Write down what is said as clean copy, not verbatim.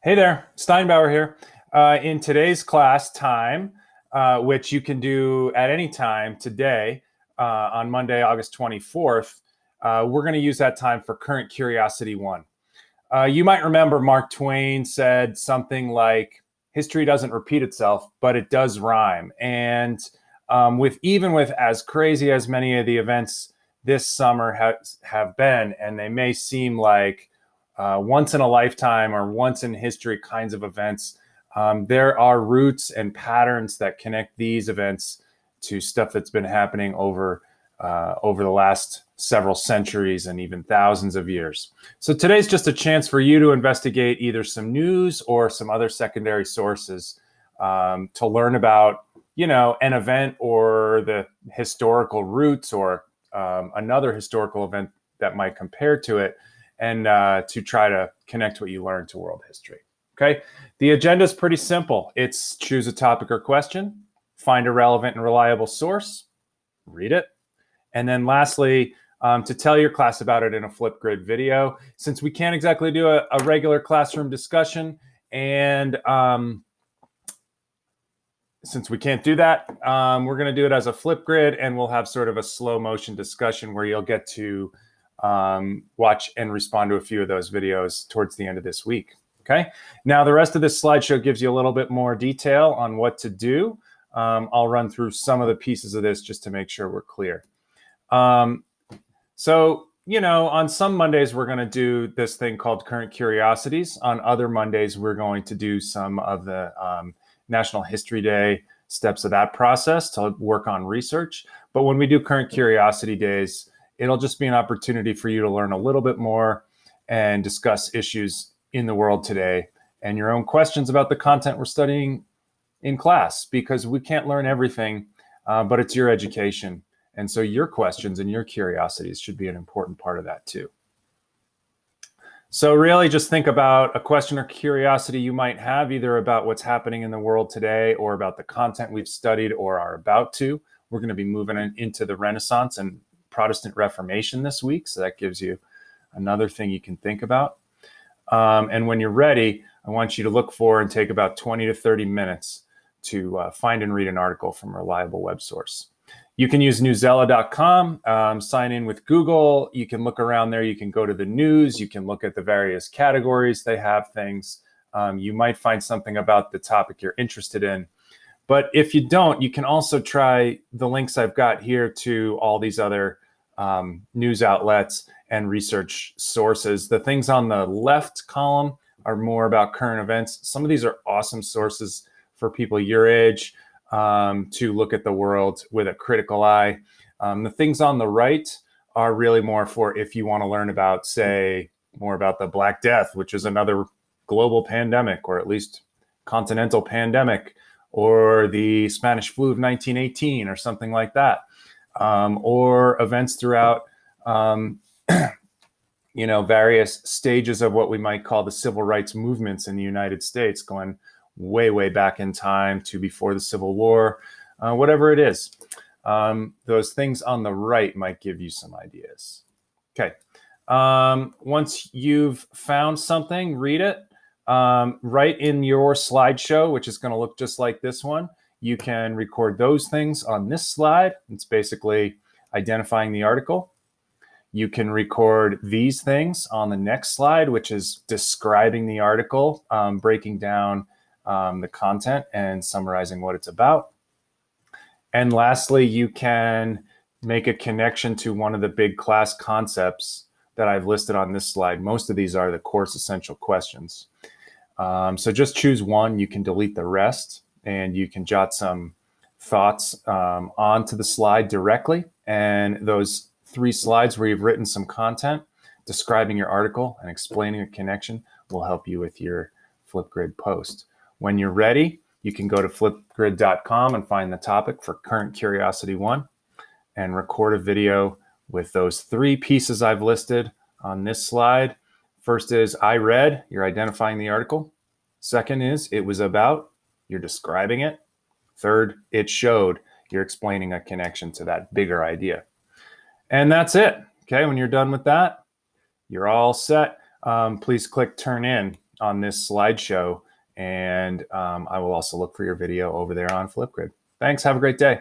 Hey there, Steinbauer here. In today's class time, which you can do at any time today, on Monday, August 24th, we're going to use that time for Current Curiosity 1. You might remember Mark Twain said something like, history doesn't repeat itself, but it does rhyme. And even with as crazy as many of the events this summer have been, and they may seem like once in a lifetime or once in history kinds of events, there are roots and patterns that connect these events to stuff that's been happening over the last several centuries and even thousands of years. So today's just a chance for you to investigate either some news or some other secondary sources to learn about, an event or the historical roots or another historical event that might compare to it, and to try to connect what you learned to world history. Okay, the agenda is pretty simple. It's choose a topic or question, find a relevant and reliable source, read it, and then lastly, to tell your class about it in a Flipgrid video. Since we can't exactly do a regular classroom discussion, and since we can't do that, we're going to do it as a Flipgrid, and we'll have sort of a slow motion discussion where you'll get to watch and respond to a few of those videos towards the end of this week. Okay. Now, the rest of this slideshow gives you a little bit more detail on what to do. I'll run through some of the pieces of this just to make sure we're clear. So, on some Mondays, we're going to do this thing called Current Curiosities. On other Mondays, we're going to do some of the National History Day steps of that process to work on research. But when we do Current Curiosity Days, it'll just be an opportunity for you to learn a little bit more and discuss issues in the world today and your own questions about the content we're studying in class, because we can't learn everything, but it's your education. And so your questions and your curiosities should be an important part of that too. So really just think about a question or curiosity you might have, either about what's happening in the world today or about the content we've studied or are about to. We're going to be moving into the Renaissance and Protestant Reformation this week, so that gives you another thing you can think about. And when you're ready, I want you to look for and take about 20 to 30 minutes to find and read an article from a reliable web source. You can use newsela.com, sign in with Google. You can look around there. You can go to the news. You can look at the various categories they have things. You might find something about the topic you're interested in. But if you don't, you can also try the links I've got here to all these other news outlets and research sources. The things on the left column are more about current events. Some of these are awesome sources for people your age to look at the world with a critical eye. The things on the right are really more for if you want to learn about, say, more about the Black Death, which is another global pandemic, or at least continental pandemic, or the Spanish flu of 1918 or something like that, or events throughout various stages of what we might call the civil rights movements in the United States, going way, way back in time to before the Civil War, whatever it is. Those things on the right might give you some ideas. Okay. Once you've found something, read it. Right in your slideshow, which is going to look just like this one, you can record those things on this slide. It's basically identifying the article. You can record these things on the next slide, which is describing the article, breaking down the content and summarizing what it's about. And lastly, you can make a connection to one of the big class concepts that I've listed on this slide. Most of these are the course essential questions. So just choose one. You can delete the rest, and you can jot some thoughts onto the slide directly. And those 3 slides where you've written some content describing your article and explaining a connection will help you with your Flipgrid post. When you're ready, you can go to flipgrid.com and find the topic for Current Curiosity 1 and record a video with those 3 pieces I've listed on this slide. First is I read, you're identifying the article. Second is it was about, you're describing it. Third, it showed, you're explaining a connection to that bigger idea. And that's it. Okay, when you're done with that, you're all set. Please click turn in on this slideshow. And I will also look for your video over there on Flipgrid. Thanks. Have a great day.